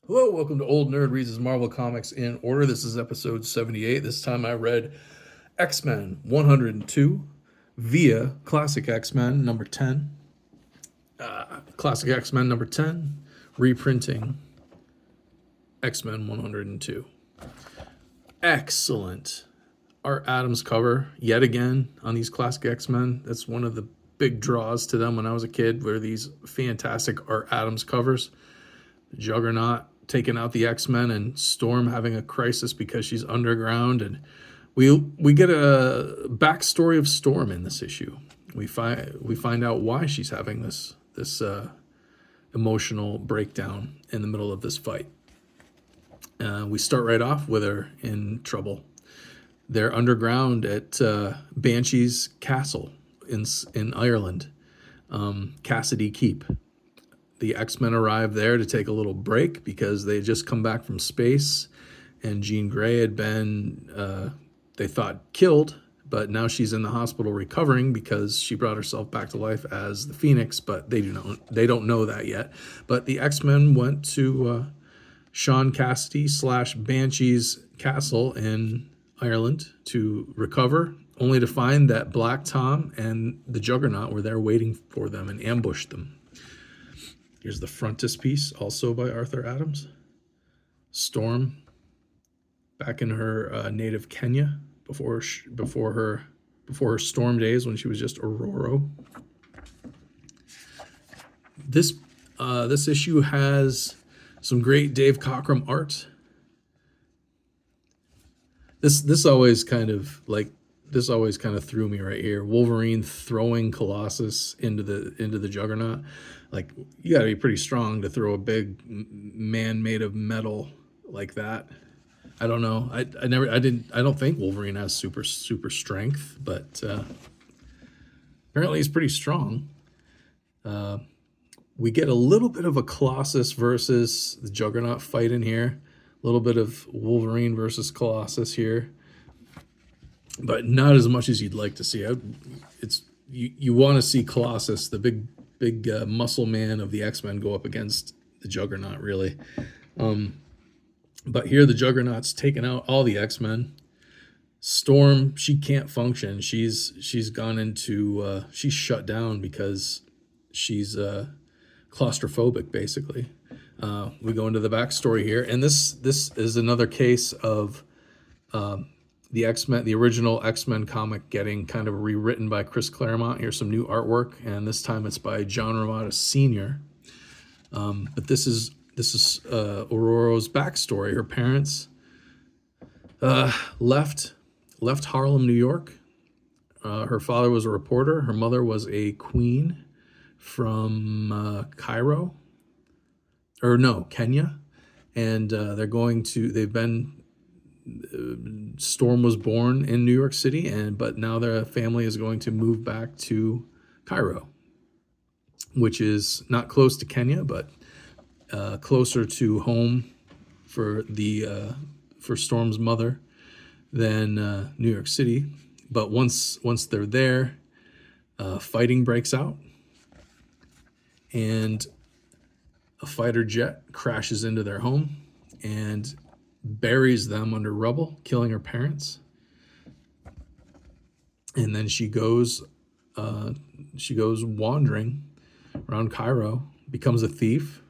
Hello, welcome to Old Nerd Reads his Marvel Comics in Order. This is episode 78. This time I read X-Men 102 via Classic X-Men number 10. Classic X-Men number 10, reprinting X-Men 102. Excellent Art Adams cover yet again on these Classic X-Men. That's one of the big draws to them when I was a kid, were these fantastic Art Adams covers. Juggernaut taking out the X-Men and Storm having a crisis because she's underground, and we get a backstory of Storm in this issue. We find out why she's having this emotional breakdown in the middle of this fight. We start right off with her in trouble. They're underground at Banshee's castle in Ireland, Cassidy Keep. The X-Men arrive there to take a little break because they had just come back from space, and Jean Grey had been, they thought, killed, but now she's in the hospital recovering because she brought herself back to life as the Phoenix, but they don't know that yet. But the X-Men went to Sean Cassidy / Banshee's castle in Ireland to recover, only to find that Black Tom and the Juggernaut were there waiting for them and ambushed them. Here's the frontispiece, also by Arthur Adams. Storm, back in her native Kenya, before her Storm days when she was just Aurora. This issue has some great Dave Cockrum art. This always kind of threw me right here. Wolverine throwing Colossus into the Juggernaut. Like, you got to be pretty strong to throw a big man made of metal like that. I don't know. I don't think Wolverine has super strength, but apparently he's pretty strong. We get a little bit of a Colossus versus the Juggernaut fight in here. A little bit of Wolverine versus Colossus here, but not as much as you'd like to see. You want to see Colossus, the big muscle man of the X-Men, go up against the Juggernaut, really. But here the Juggernaut's taken out all the X-Men. Storm, she can't function. She's gone into she's shut down because she's claustrophobic, basically. We go into the backstory here, and this is another case of the X-Men, the original X-Men comic, getting kind of rewritten by Chris Claremont. Here's some new artwork, and this time it's by John Romita Sr. But this is Aurora's backstory. Her parents left Harlem, New York. Her father was a reporter. Her mother was a queen from Kenya, and Storm was born in New York City, but now their family is going to move back to Cairo, which is not close to Kenya, but closer to home for Storm's mother than New York City. But once they're there, fighting breaks out, and a fighter jet crashes into their home and buries them under rubble, killing her parents. And then she goes wandering around Cairo, becomes a thief,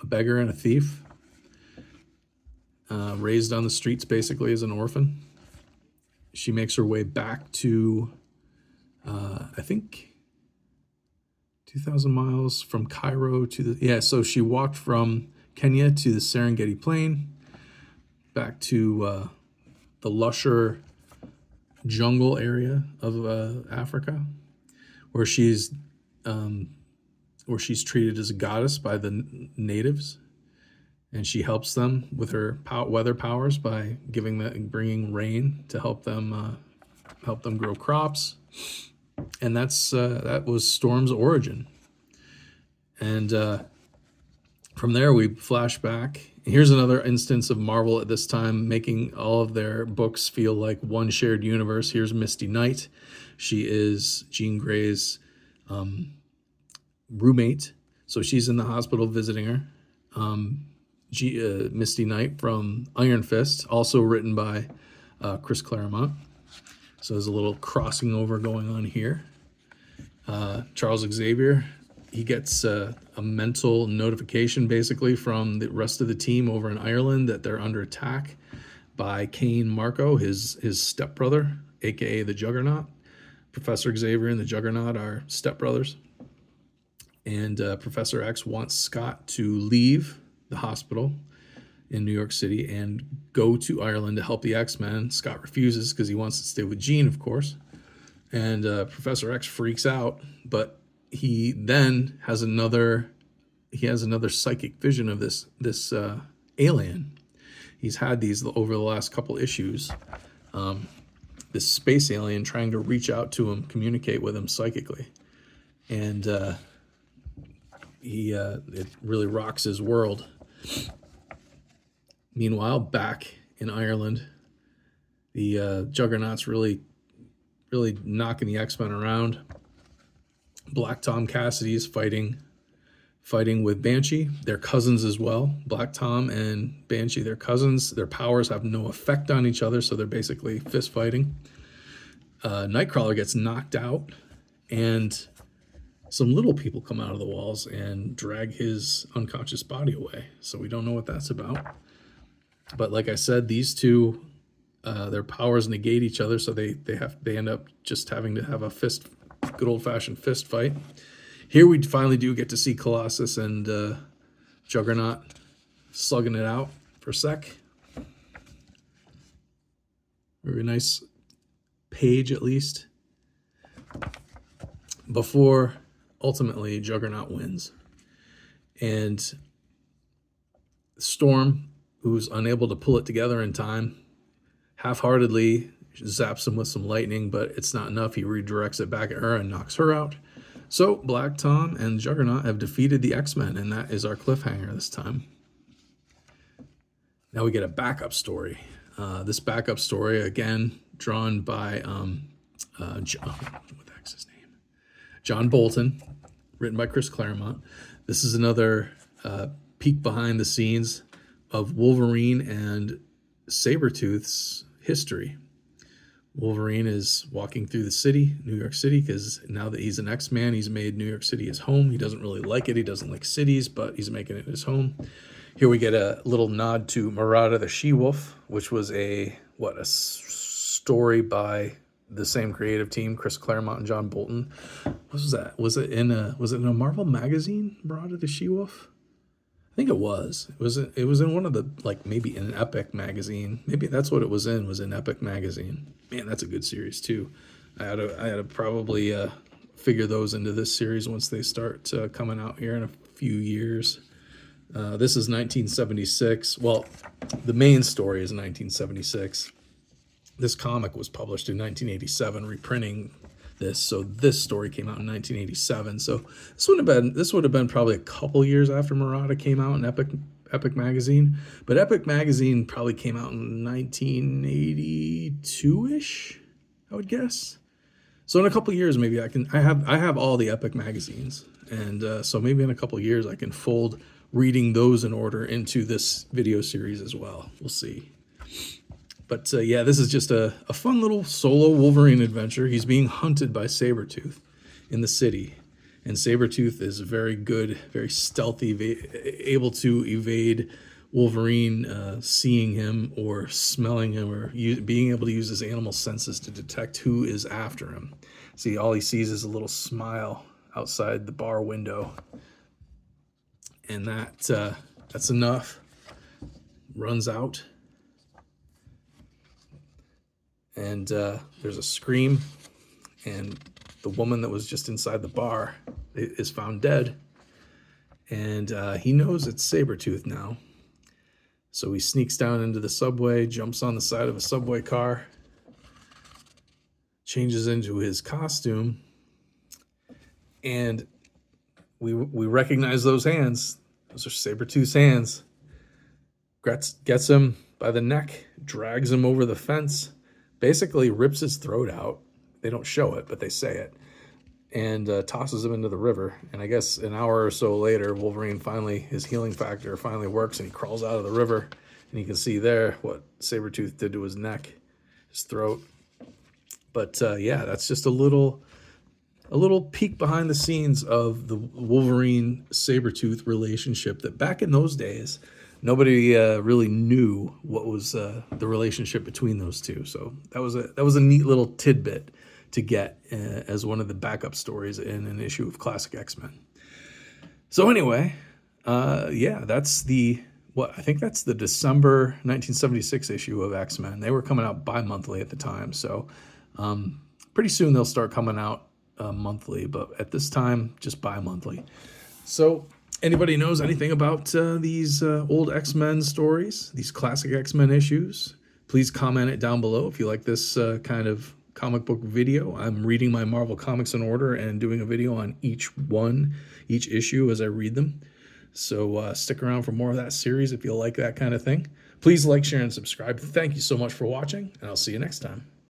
a beggar and a thief, raised on the streets basically as an orphan. She makes her way back to, I think, 2,000 miles from Cairo so she walked from Kenya to the Serengeti Plain, back to the lusher jungle area of Africa, where she's treated as a goddess by the natives, and she helps them with her weather powers by bringing rain to help them grow crops, and that was Storm's origin. And from there we flash back. Here's another instance of Marvel at this time making all of their books feel like one shared universe. Here's Misty Knight. She is Jean Grey's roommate, so she's in the hospital visiting her. Misty Knight from Iron Fist, also written by Chris Claremont. So there's a little crossing over going on here. Charles Xavier, he gets a mental notification basically from the rest of the team over in Ireland that they're under attack by Cain Marko, his stepbrother, aka the Juggernaut. Professor Xavier and the Juggernaut are stepbrothers. And Professor X wants Scott to leave the hospital in New York City and go to Ireland to help the X-Men. Scott refuses because he wants to stay with Jean, of course. And Professor X freaks out, but he then has another psychic vision of this alien. He's had these over the last couple issues. This space alien trying to reach out to him, communicate with him psychically, and it really rocks his world. Meanwhile, back in Ireland, the Juggernaut's really knocking the X-Men around. Black Tom Cassidy is fighting with Banshee. They're cousins as well. Black Tom and Banshee, they're cousins. Their powers have no effect on each other, so they're basically fist fighting. Nightcrawler gets knocked out, and some little people come out of the walls and drag his unconscious body away. So we don't know what that's about. But like I said, these two, their powers negate each other, so they end up just having to have a good old-fashioned fist fight. Here we finally do get to see Colossus and Juggernaut slugging it out for a sec. Very nice page, at least, before ultimately Juggernaut wins. And Storm, who's unable to pull it together in time, half-heartedly zaps him with some lightning, but it's not enough. He redirects it back at her and knocks her out. So Black Tom and Juggernaut have defeated the X-Men, and that is our cliffhanger this time. Now we get a backup story. This backup story, again, drawn by what the heck's his name? John Bolton, written by Chris Claremont. This is another peek behind the scenes of Wolverine and Sabretooth's history. Wolverine is walking through the city, New York City, because now that he's an X-Man, he's made New York City his home. He doesn't really like it. He doesn't like cities, but he's making it his home. Here we get a little nod to Murata the She-Wolf, which was a story by the same creative team, Chris Claremont and John Bolton. What was that? Was it in a Marvel magazine, Murata the She-Wolf? I think it was. It was in one of the, like, maybe in an Epic magazine. Maybe that's what it was in Epic magazine. Man, that's a good series too. I had to probably figure those into this series once they start coming out here in a few years. This is 1976. Well, the main story is 1976. This comic was published in 1987, reprinting this. So this story came out in 1987. So this would have been probably a couple years after Murata came out in Epic magazine. But Epic magazine probably came out in 1982-ish, I would guess. So in a couple years, maybe I have all the Epic magazines, and so maybe in a couple years I can fold reading those in order into this video series as well. We'll see. But yeah, this is just a fun little solo Wolverine adventure. He's being hunted by Sabretooth in the city. And Sabretooth is very good, very stealthy, able to evade Wolverine seeing him or smelling him, or being able to use his animal senses to detect who is after him. See, all he sees is a little smile outside the bar window. And that's enough. Runs out. And there's a scream, and the woman that was just inside the bar is found dead. And he knows it's Sabretooth now. So he sneaks down into the subway, jumps on the side of a subway car, changes into his costume, and we recognize those hands. Those are Sabretooth's hands. Gets him by the neck, drags him over the fence, basically rips his throat out. They don't show it, but they say it. and tosses him into the river. And I guess an hour or so later, Wolverine finally, his healing factor finally works, and he crawls out of the river. And you can see there what Sabretooth did to his neck, his throat. But yeah, that's just a little peek behind the scenes of the Wolverine Sabretooth relationship that back in those days, nobody really knew what was the relationship between those two. So that was a neat little tidbit to get as one of the backup stories in an issue of Classic X-Men. So anyway, yeah, that's I think that's the December 1976 issue of X-Men. They were coming out bi-monthly at the time, so pretty soon they'll start coming out monthly, but at this time, just bi-monthly. So anybody knows anything about these old X-Men stories, these classic X-Men issues, please comment it down below if you like this kind of comic book video. I'm reading my Marvel Comics in order and doing a video on each issue as I read them. So stick around for more of that series if you like that kind of thing. Please like, share, and subscribe. Thank you so much for watching, and I'll see you next time.